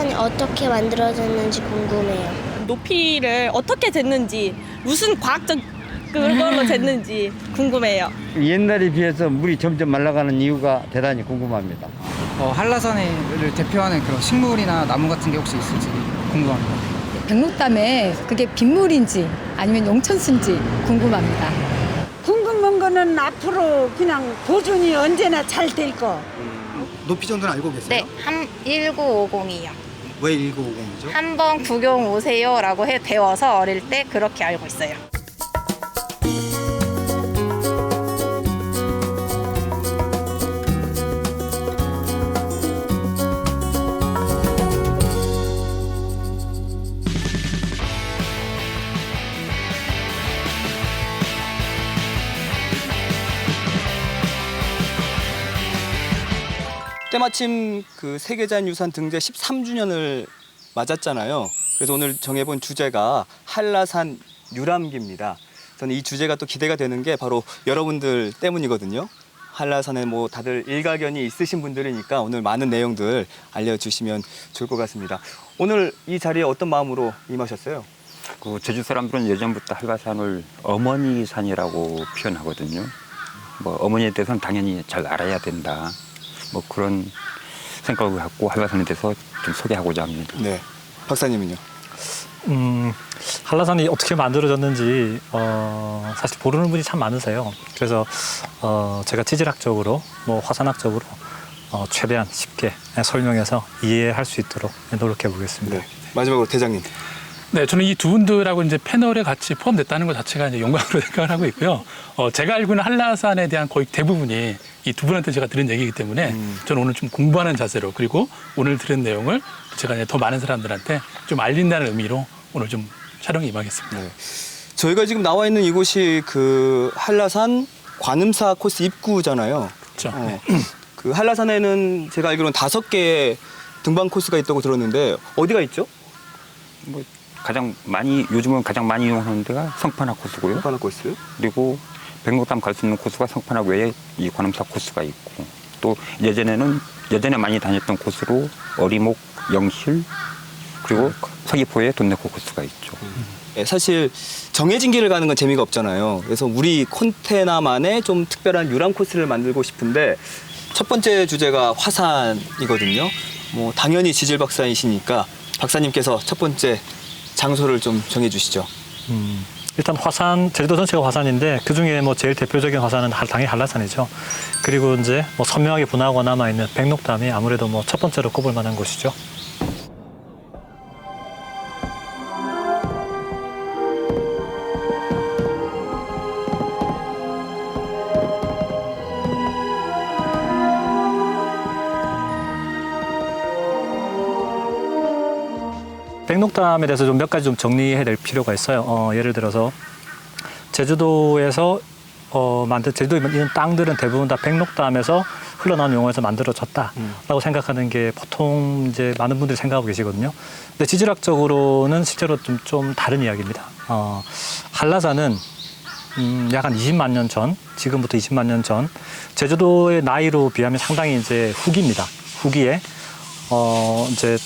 한라산이 어떻게 만들어졌는지 궁금해요. 높이를 어떻게 쟀는지, 무슨 과학적 그걸로 쟀는지 궁금해요. 옛날에 비해서 물이 점점 말라가는 이유가 대단히 궁금합니다. 한라산을 대표하는 그런 식물이나 나무 같은 게 혹시 있을지 궁금합니다. 백록담에 그게 빗물인지 아니면 용천수인지 궁금합니다. 궁금한 거는 앞으로 그냥 보존이 언제나 잘 될 거. 높이 정도는 알고 계세요? 네, 1950이요. 왜 1950이죠? 한번 구경 오세요라고 배워서 어릴 때 그렇게 알고 있어요. 때마침 그 세계자연유산 등재 13주년을 맞았잖아요. 그래서 오늘 정해본 주제가 한라산 유람기입니다. 저는 이 주제가 또 기대가 되는 게 바로 여러분들 때문이거든요. 한라산에 뭐 다들 일가견이 있으신 분들이니까 오늘 많은 내용들 알려주시면 좋을 것 같습니다. 오늘 이 자리에 어떤 마음으로 임하셨어요? 그 제주 사람들은 예전부터 한라산을 어머니 산이라고 표현하거든요. 뭐 어머니에 대해서는 당연히 잘 알아야 된다. 뭐 그런 생각을 갖고 한라산에 대해서 좀 소개하고자 합니다. 네, 박사님은요? 한라산이 어떻게 만들어졌는지 사실 모르는 분이 참 많으세요. 그래서 제가 지질학적으로, 뭐 화산학적으로 최대한 쉽게 설명해서 이해할 수 있도록 노력해 보겠습니다. 네. 마지막으로 대장님. 네, 저는 이 두 분들하고 이제 패널에 같이 포함됐다는 것 자체가 이제 영광으로 생각을 하고 있고요. 제가 알고 있는 한라산에 대한 거의 대부분이 이 두 분한테 제가 들은 얘기이기 때문에 저는 오늘 좀 공부하는 자세로, 그리고 오늘 들은 내용을 제가 이제 더 많은 사람들한테 좀 알린다는 의미로 오늘 좀 촬영에 임하겠습니다. 네. 저희가 지금 나와 있는 이곳이 그 한라산 관음사 코스 입구잖아요. 그렇죠. 네. 그 한라산에는 제가 알기로는 5개의 등반 코스가 있다고 들었는데 어디가 있죠? 뭐 요즘은 가장 많이 이용하는 데가 성판화 코스고요. 성판화 코스. 그리고 백록담 갈 수 있는 코스가 성판화 외에 이 관음사 코스가 있고, 또 예전에 많이 다녔던 코스로 어리목, 영실, 그리고 서귀포에 돈네코 코스가 있죠. 네, 사실 정해진 길을 가는 건 재미가 없잖아요. 그래서 우리 콘테나만의 좀 특별한 유람 코스를 만들고 싶은데 첫 번째 주제가 화산이거든요. 뭐 당연히 지질 박사이시니까 박사님께서 첫 번째 장소를 좀 정해 주시죠. 일단 화산, 제주도 전체가 화산인데 그중에 뭐 제일 대표적인 화산은 당연히 한라산이죠. 그리고 이제 뭐 선명하게 분화하고 남아있는 백록담이 아무래도 뭐 첫 번째로 꼽을 만한 곳이죠. 백록담에 대해서 좀 몇 가지 좀 정리해야 될 필요가 있어요. 예를 들어서 제주도에서 제주도에 있는 땅들은 대부분 다 백록담에서 흘러나온 용어에서 만들어졌다라고 생각하는 게 보통 이제 많은 분들이 생각하고 계시거든요. 근데 지질학적으로는 실제로 좀 다른 이야기입니다. 한라산은 약 한 20만 년 전, 지금부터 20만 년 전 제주도의 나이로 비하면 상당히 이제 후기입니다. 후기에 이제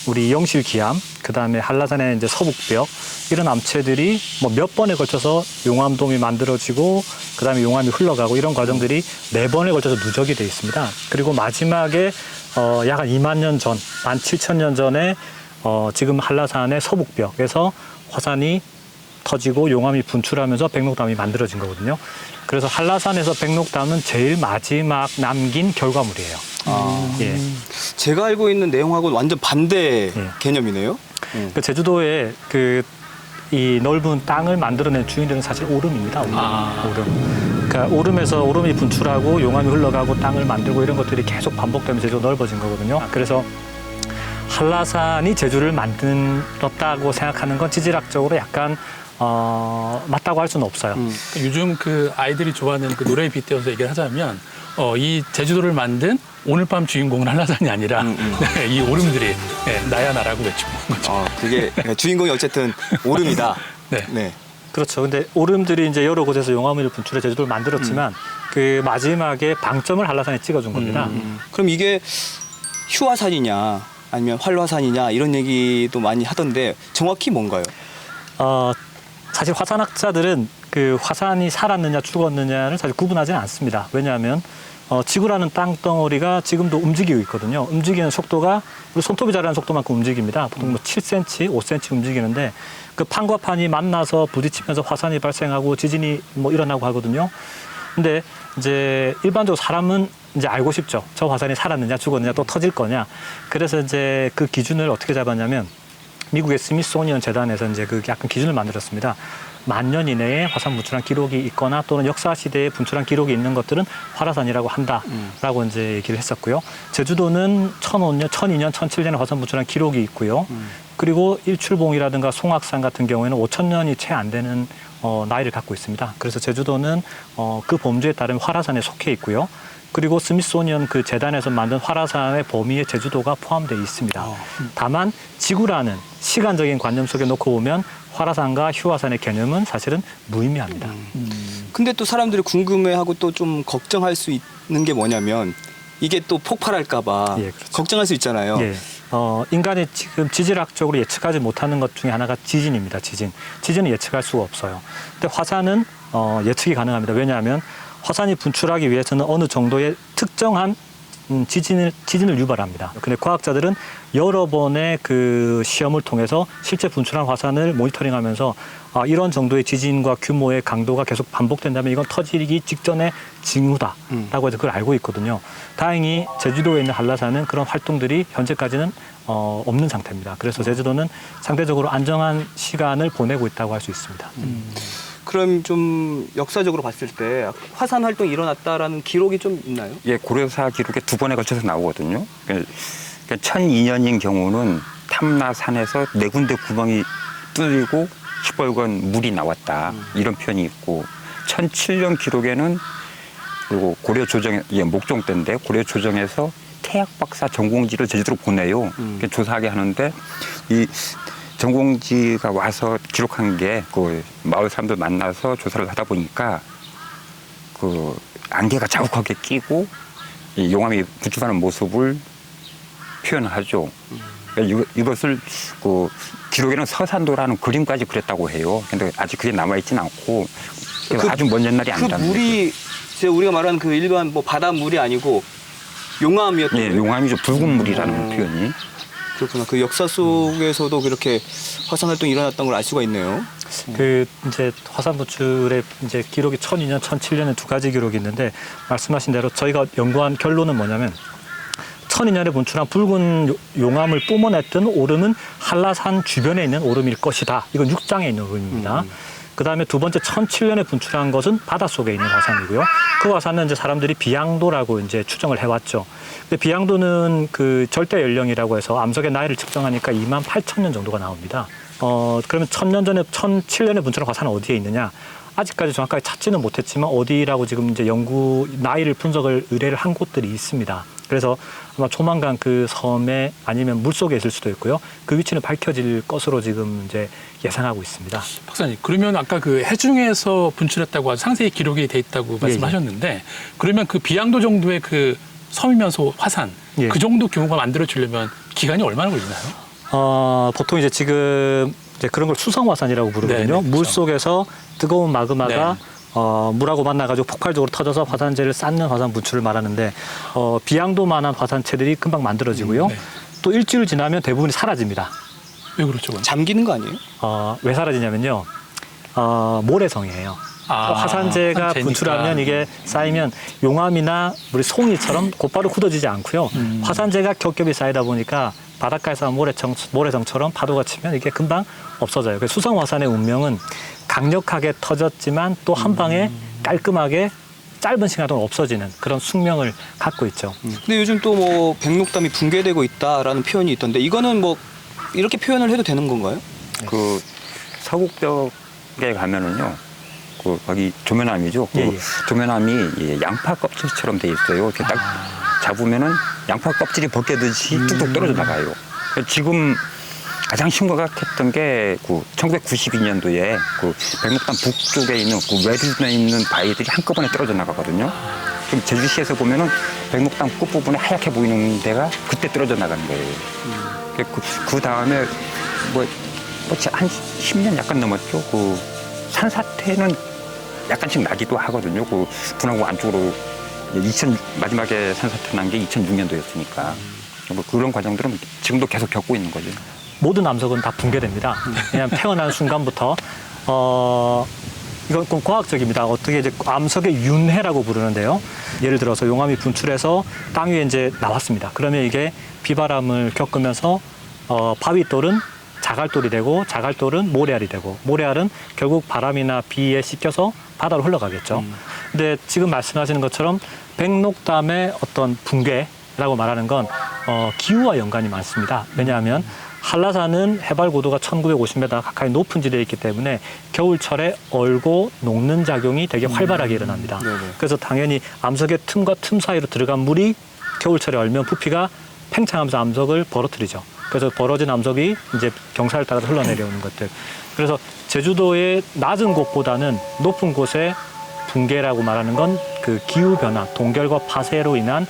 우리 영실 기암, 그 다음에 한라산의 이제 서북벽, 이런 암체들이 뭐 몇 번에 걸쳐서 용암돔이 만들어지고, 그 다음에 용암이 흘러가고, 이런 과정들이 4번에 걸쳐서 누적이 되어 있습니다. 그리고 마지막에 약 한 2만 년 전, 17,000년 전에 지금 한라산의 서북벽에서 화산이 터지고 용암이 분출하면서 백록담이 만들어진 거거든요. 그래서 한라산에서 백록담은 제일 마지막 남긴 결과물이에요. 예. 제가 알고 있는 내용하고는 완전 반대 개념이네요. 그 제주도에 이 넓은 땅을 만들어낸 주인들은 사실 오름입니다. 오름. 그러니까 오름이 분출하고 용암이 흘러가고 땅을 만들고 이런 것들이 계속 반복되면서 제주가 넓어진 거거든요. 그래서 한라산이 제주를 만들었다고 생각하는 건 지질학적으로 약간 맞다고 할 수는 없어요. 요즘 그 아이들이 좋아하는 그 노래에 빗대어서 얘기를 하자면 이 제주도를 만든 오늘 밤 주인공은 한라산이 아니라 네, 이 오름들이 나야 나라고 외치고 있는 거죠. 그게 주인공이 어쨌든 오름이다. 네. 네. 그렇죠. 근데 오름들이 이제 여러 곳에서 용암을 분출해 제주도를 만들었지만 그 마지막에 방점을 한라산에 찍어준 겁니다. 그럼 이게 휴화산이냐 아니면 활화산이냐 이런 얘기도 많이 하던데 정확히 뭔가요? 사실 화산학자들은 그 화산이 살았느냐 죽었느냐를 사실 구분하지는 않습니다. 왜냐하면 지구라는 땅덩어리가 지금도 움직이고 있거든요. 움직이는 속도가 우리 손톱이 자라는 속도만큼 움직입니다. 보통 뭐 7cm, 5cm 움직이는데 그 판과 판이 만나서 부딪히면서 화산이 발생하고 지진이 뭐 일어나고 하거든요. 근데 이제 일반적으로 사람은 이제 알고 싶죠. 저 화산이 살았느냐 죽었느냐 또 터질 거냐. 그래서 이제 그 기준을 어떻게 잡았냐면 미국의 스미소니언 재단에서 이제 그 약간 기준을 만들었습니다. 10,000년 이내에 화산 분출한 기록이 있거나 또는 역사 시대에 분출한 기록이 있는 것들은 활화산이라고 한다라고 이제 얘기를 했었고요. 제주도는 1005년, 1002년, 1007년에 화산 분출한 기록이 있고요. 그리고 일출봉이라든가 송악산 같은 경우에는 5,000년이 채 안 되는 나이를 갖고 있습니다. 그래서 제주도는 그 범주에 따른 활화산에 속해 있고요. 그리고 스미소니언 그 재단에서 만든 활화산의 범위에 제주도가 포함되어 있습니다. 다만 지구라는 시간적인 관념 속에 놓고 보면 활화산과 휴화산의 개념은 사실은 무의미합니다. 근데 또 사람들이 궁금해하고 또 좀 걱정할 수 있는 게 뭐냐면 이게 또 폭발할까 봐 예, 그렇죠. 걱정할 수 있잖아요. 예. 인간이 지금 지질학적으로 예측하지 못하는 것 중에 하나가 지진입니다. 지진은 예측할 수가 없어요. 근데 화산은 예측이 가능합니다. 왜냐하면 화산이 분출하기 위해서는 어느 정도의 특정한 지진을 유발합니다. 근데 과학자들은 여러 번의 그 시험을 통해서 실제 분출한 화산을 모니터링하면서 이런 정도의 지진과 규모의 강도가 계속 반복된다면 이건 터지기 직전의 징후다라고 해서 그걸 알고 있거든요. 다행히 제주도에 있는 한라산은 그런 활동들이 현재까지는 없는 상태입니다. 그래서 제주도는 상대적으로 안정한 시간을 보내고 있다고 할 수 있습니다. 그럼 좀 역사적으로 봤을 때 화산 활동이 일어났다라는 기록이 좀 있나요? 예, 고려사 기록에 2번에 걸쳐서 나오거든요. 그러니까 1002년인 경우는 탐라산에서 4군데 구멍이 뚫리고 시뻘건 물이 나왔다. 이런 표현이 있고 1007년 기록에는 그리고 고려 조정, 목종 때인데 고려 조정에서 태학 박사 전공지를 제주도로 보내요. 조사하게 하는데 이 전공지가 와서 기록한 게 그 마을 사람들 만나서 조사를 하다 보니까 그 안개가 자욱하게 끼고 이 용암이 분출하는 모습을 표현하죠. 이것을 그 기록에는 서산도라는 그림까지 그렸다고 해요. 근데 아직 그게 남아있진 않고 아주 먼 옛날이 아니라. 그 물이 우리가 말하는 그 일반 뭐 바닷물이 아니고 용암이었던 네, 용암이죠. 붉은 물이라는 표현이. 그렇구나. 그 역사 속에서도 그렇게 화산 활동이 일어났던 걸 알 수가 있네요. 그 이제 화산 분출의 이제 기록이 1002년, 1007년에 2가지 기록이 있는데 말씀하신 대로 저희가 연구한 결론은 뭐냐면 1002년에 분출한 붉은 용암을 뿜어냈던 오름은 한라산 주변에 있는 오름일 것이다. 이건 육장에 있는 오름입니다. 그다음에 두 번째 1007년에 분출한 것은 바닷속에 있는 화산이고요. 그 화산은 이제 사람들이 비양도라고 이제 추정을 해왔죠. 근데 비양도는 그 절대 연령이라고 해서 암석의 나이를 측정하니까 28,000년 정도가 나옵니다. 그러면 1000년 전에 1007년에 분출한 화산은 어디에 있느냐? 아직까지 정확하게 찾지는 못했지만 어디라고 지금 이제 연구 나이를 분석을 의뢰를 한 곳들이 있습니다. 그래서 아마 조만간 그 섬에 아니면 물속에 있을 수도 있고요. 그 위치는 밝혀질 것으로 지금 이제 예상하고 있습니다. 박사님, 그러면 아까 그 해중에서 분출했다고 아주 상세히 기록이 돼 있다고 말씀하셨는데 그러면 그 비양도 정도의 그 섬이면서 화산 그 정도 규모가 만들어지려면 기간이 얼마나 걸리나요? 보통 이제 지금 이제 그런 걸 수성화산이라고 부르거든요. 네네, 그렇죠. 물 속에서 뜨거운 마그마가 물하고 만나가지고 폭발적으로 터져서 화산재를 쌓는 화산 분출을 말하는데 비양도만한 화산체들이 금방 만들어지고요. 또 일주일 지나면 대부분이 사라집니다. 왜 그렇죠? 잠기는 거 아니에요? 왜 사라지냐면요. 모래성이에요. 화산재가 분출하면 이게 쌓이면 용암이나 우리 송이처럼 곧바로 굳어지지 않고요. 화산재가 겹겹이 쌓이다 보니까 바닷가에서 모래성처럼 파도가 치면 이게 금방 없어져요. 그래서 수성화산의 운명은 강력하게 터졌지만 또 한 방에 깔끔하게 짧은 시간 동안 없어지는 그런 숙명을 갖고 있죠. 근데 요즘 또 뭐 백록담이 붕괴되고 있다라는 표현이 있던데 이거는 뭐 이렇게 표현을 해도 되는 건가요? 그 서국벽에 가면은요. 그 거기 조면암이죠. 그 조면암이 양파 껍질처럼 돼 있어요. 이렇게 딱 잡으면은 양파 껍질이 벗겨듯이 뚝뚝 떨어져 나가요. 지금 가장 심각했던 게 그 1992년도에 그 백록담 북쪽에 있는 그 외리에 있는 바위들이 한꺼번에 떨어져 나가거든요. 지금 제주시에서 보면은 백록담 끝부분에 하얗게 보이는 데가 그때 떨어져 나가는 거예요. 그 다음에 한 10년 약간 넘었죠. 그 산사태는 약간씩 나기도 하거든요. 그 분화구 안쪽으로 마지막에 산사태 난 게 2006년도였으니까 그런 과정들은 지금도 계속 겪고 있는 거죠. 모든 암석은 다 붕괴됩니다. 그냥 태어난 순간부터 이건 과학적입니다. 어떻게 이제 암석의 윤회라고 부르는데요. 예를 들어서 용암이 분출해서 땅 위에 이제 나왔습니다. 그러면 이게 비바람을 겪으면서 바위돌은 자갈돌이 되고 자갈돌은 모래알이 되고 모래알은 결국 바람이나 비에 씻겨서 바다로 흘러가겠죠. 근데 지금 말씀하시는 것처럼 백록담의 어떤 붕괴라고 말하는 건 기후와 연관이 많습니다. 왜냐하면 한라산은 해발 고도가 1950m 가까이 높은 지대에 있기 때문에 겨울철에 얼고 녹는 작용이 되게 활발하게 일어납니다. 그래서 당연히 암석의 틈과 틈 사이로 들어간 물이 겨울철에 얼면 부피가 팽창하면서 암석을 벌어뜨리죠. 그래서 벌어진 암석이 이제 경사를 따라 흘러내려오는 것들. 그래서 제주도의 낮은 곳보다는 높은 곳의 붕괴라고 말하는 건 그 기후 변화, 동결과 파쇄로 인한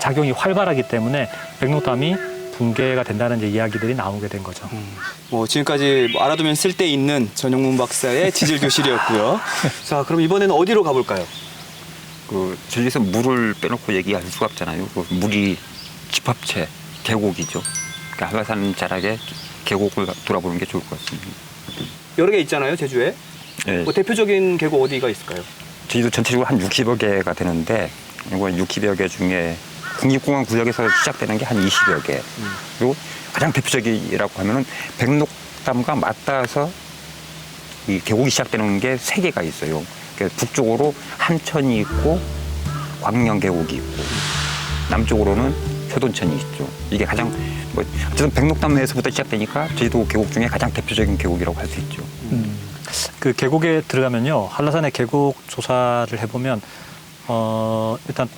작용이 활발하기 때문에 백록담이 붕괴가 된다는 이제 이야기들이 나오게 된 거죠. 지금까지 알아두면 쓸데있는 전용문 박사의 지질 교실이었고요. 자, 그럼 이번에는 어디로 가볼까요? 제주에서 물을 빼놓고 얘기할 수가 없잖아요. 물이 집합체, 계곡이죠. 그러니까 한라산 자락에 계곡을 돌아보는 게 좋을 것 같습니다. 여러 개 있잖아요, 제주에. 네. 대표적인 계곡 어디가 있을까요? 제주도 전체적으로 한 60여 개가 되는데 이건 60여 개 중에 국립공원 구역에서 시작되는 게 한 20여 개. 그리고 가장 대표적이라고 하면은 백록담과 맞닿아서 이 계곡이 시작되는 게 3개가 있어요. 그러니까 북쪽으로 함천이 있고 광명 계곡이 있고 남쪽으로는 표돈천이 있죠. 이게 가장 어쨌든 백록담에서부터 시작되니까 제주도 계곡 중에 가장 대표적인 계곡이라고 할 수 있죠. 그 계곡에 들어가면요, 한라산의 계곡 조사를 해보면 일단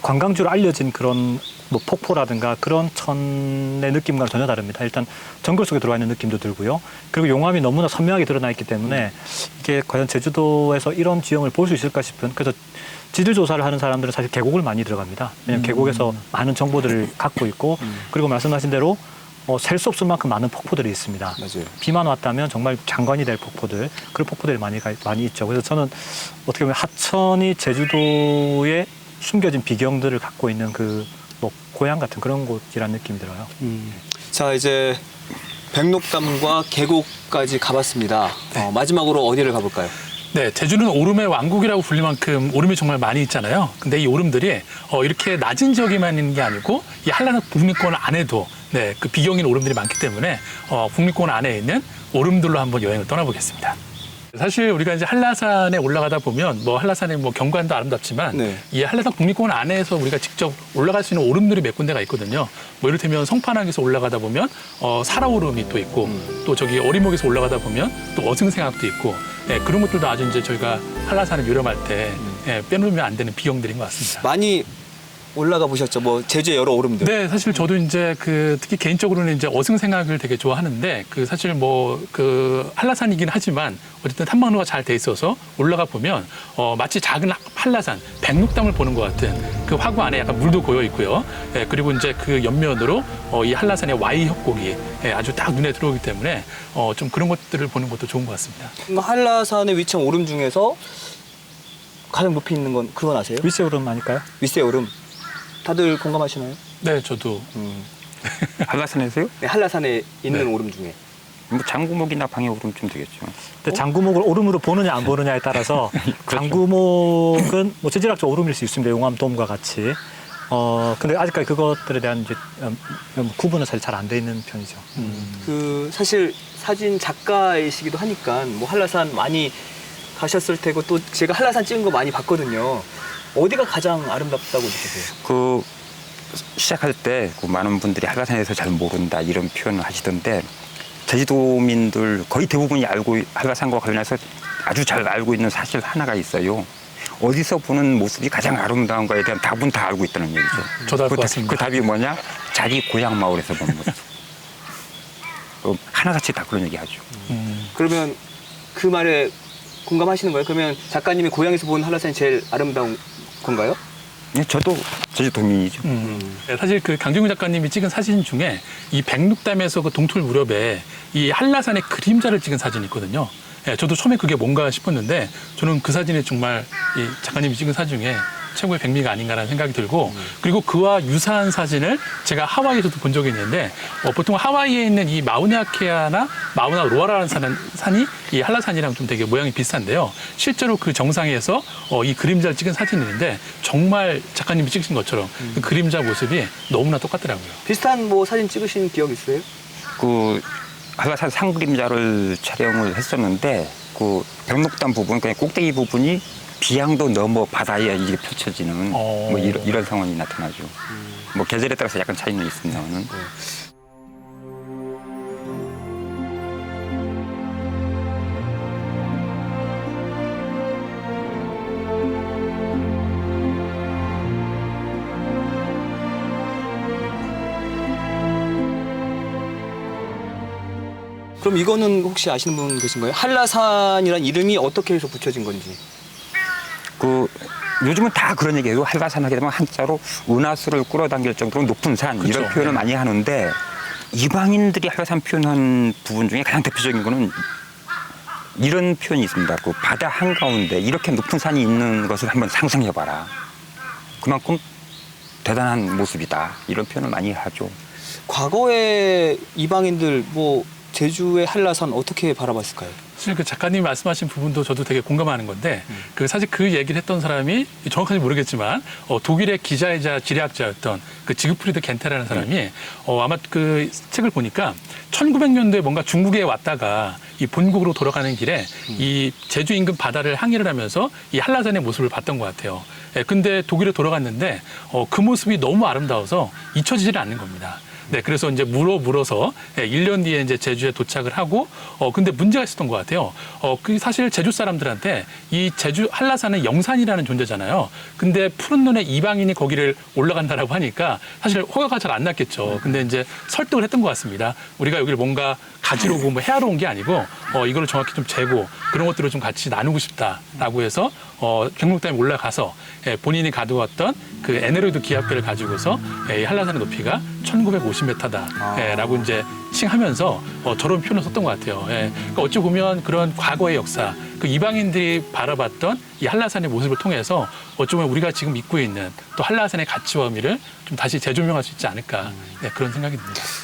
관광지로 알려진 그런 폭포라든가 그런 천의 느낌과는 전혀 다릅니다. 일단 정글 속에 들어와 있는 느낌도 들고요. 그리고 용암이 너무나 선명하게 드러나 있기 때문에 이게 과연 제주도에서 이런 지형을 볼 수 있을까 싶은, 그래서 지질 조사를 하는 사람들은 사실 계곡을 많이 들어갑니다. 왜냐하면 계곡에서 많은 정보들을 갖고 있고, 그리고 말씀하신 대로 셀 수 없을 만큼 많은 폭포들이 있습니다. 맞아요. 비만 왔다면 정말 장관이 될 폭포들, 그런 폭포들이 많이 있죠. 그래서 저는 어떻게 보면 하천이 제주도에 숨겨진 비경들을 갖고 있는 고향 같은 그런 곳이라는 느낌이 들어요. 자, 이제 백록담과 계곡까지 가봤습니다. 마지막으로 어디를 가볼까요? 네, 제주는 오름의 왕국이라고 불릴 만큼 오름이 정말 많이 있잖아요. 근데 이 오름들이 이렇게 낮은 지역에만 있는 게 아니고 이 한라산 국립공원 안에도 그 비경인 오름들이 많기 때문에 국립공원 안에 있는 오름들로 한번 여행을 떠나보겠습니다. 사실 우리가 이제 한라산에 올라가다 보면 한라산의 경관도 아름답지만 이 한라산 국립공원 안에서 우리가 직접 올라갈 수 있는 오름들이 몇 군데가 있거든요. 이를테면 성판항에서 올라가다 보면 사라오름이 또 있고 또 저기 어리목에서 올라가다 보면 또 어승생학도 있고 그런 것들도 아주 이제 저희가 한라산을 유람할 때 빼놓으면 안 되는 비경들인 것 같습니다. 많이 올라가 보셨죠? 제주의 여러 오름들. 네, 사실 저도 이제 특히 개인적으로는 이제 어승생학을 되게 좋아하는데 사실 한라산이긴 하지만 어쨌든 탐방로가 잘 돼 있어서 올라가 보면 마치 작은 한라산, 백록담을 보는 것 같은 그 화구 안에 약간 물도 고여 있고요. 그리고 이제 그 옆면으로 이 한라산의 Y 협곡이 아주 딱 눈에 들어오기 때문에 좀 그런 것들을 보는 것도 좋은 것 같습니다. 한라산에 위치한 오름 중에서 가장 높이 있는 건 그건 아세요? 윗세 오름 아닐까요? 윗세 오름. 다들 공감하시나요? 네, 저도. 한라산에서요? 네, 한라산에 있는 오름 중에. 장구목이나 방해 오름쯤 되겠죠. 근데 장구목을 오름으로 보느냐 안 보느냐에 따라서 그렇죠. 장구목은 지질학적 오름일 수 있습니다. 용암돔과 같이. 근데 아직까지 그것들에 대한 이제 구분은 사실 잘 안 돼 있는 편이죠. 사실 사진 작가이시기도 하니까 한라산 많이 가셨을 테고 또 제가 한라산 찍은 거 많이 봤거든요. 어디가 가장 아름답다고 느끼세요? 시작할 때 많은 분들이 한라산에서 잘 모른다 이런 표현을 하시던데 제주도민들 거의 대부분이 한라산과 관련해서 아주 잘 알고 있는 사실 하나가 있어요. 어디서 보는 모습이 가장 아름다운 거에 대한 답은 다 알고 있다는 얘기죠. 저도 알 것 같습니다. 그 답이 뭐냐? 자기 고향 마을에서 보는 모습. 하나같이 다 그런 얘기하죠. 그러면 그 말에 공감하시는 거예요? 그러면 작가님이 고향에서 본 한라산이 제일 아름다운 건가요? 저도 제주도민이죠. 네, 사실 그 강정훈 작가님이 찍은 사진 중에 이 백록담에서 그 동틀 무렵에 이 한라산의 그림자를 찍은 사진이 있거든요. 네, 저도 처음에 그게 뭔가 싶었는데 저는 그 사진이 정말 이 작가님이 찍은 사진 중에 최고의 백미가 아닌가라는 생각이 들고 그리고 그와 유사한 사진을 제가 하와이에서도 본 적이 있는데 보통 하와이에 있는 이 마우나케아나 마우나 로아라는 산이 이 한라산이랑 좀 되게 모양이 비슷한데요. 실제로 그 정상에서 이 그림자를 찍은 사진이 있는데 정말 작가님이 찍으신 것처럼 그 그림자 모습이 너무나 똑같더라고요. 비슷한 뭐 사진 찍으신 기억 있어요? 그 한라산 상그림자를 촬영을 했었는데 그 백록담 부분, 그냥 꼭대기 부분이 비양도 넘어 바다에 이게 펼쳐지는 뭐 이런 상황이 나타나죠. 뭐 계절에 따라서 약간 차이는 있습니다만은. 그럼 이거는 혹시 아시는 분 계신가요? 한라산이란 이름이 어떻게 해서 붙여진 건지. 그 요즘은 다 그런 얘기예요. 한라산 하게 되면 한자로 은하수를 끌어당길 정도로 높은 산 그렇죠. 이런 표현을 많이 하는데 이방인들이 한라산 표현한 부분 중에 가장 대표적인 거는 이런 표현이 있습니다. 그 바다 한가운데 이렇게 높은 산이 있는 것을 한번 상상해봐라. 그만큼 대단한 모습이다. 이런 표현을 많이 하죠. 과거에 이방인들 뭐 제주의 한라산 어떻게 바라봤을까요? 사실 그 작가님이 말씀하신 부분도 저도 되게 공감하는 건데 그 사실 그 얘기를 했던 사람이 정확하게 모르겠지만 독일의 기자이자 지리학자였던 그 지그프리드 겐테라는 사람이 아마 그 책을 보니까 1900년도에 뭔가 중국에 왔다가 이 본국으로 돌아가는 길에 이 제주 인근 바다를 항해를 하면서 이 한라산의 모습을 봤던 것 같아요. 근데 독일에 돌아갔는데 그 모습이 너무 아름다워서 잊혀지지를 않는 겁니다. 네, 그래서 이제 물어서 1년 뒤에 이제 제주에 도착을 하고, 근데 문제가 있었던 것 같아요. 그 사실 제주 사람들한테 이 제주 한라산은 영산이라는 존재잖아요. 근데 푸른 눈에 이방인이 거기를 올라간다라고 하니까 사실 호가가 잘 안 났겠죠. 근데 이제 설득을 했던 것 같습니다. 우리가 여기를 뭔가 가지러 오고 뭐 해하러 온 게 아니고, 이거를 정확히 좀 재고 그런 것들을 좀 같이 나누고 싶다라고 해서, 백록담에 올라가서 본인이 가져왔던 그 에네로이드 기압계를 가지고서 이 한라산의 높이가 1950m다라고 이제 칭하면서 저런 표현을 썼던 것 같아요. 그러니까 어찌 보면 그런 과거의 역사, 그 이방인들이 바라봤던 이 한라산의 모습을 통해서 어찌 보면 우리가 지금 믿고 있는 또 한라산의 가치와 의미를 좀 다시 재조명할 수 있지 않을까 그런 생각이 듭니다.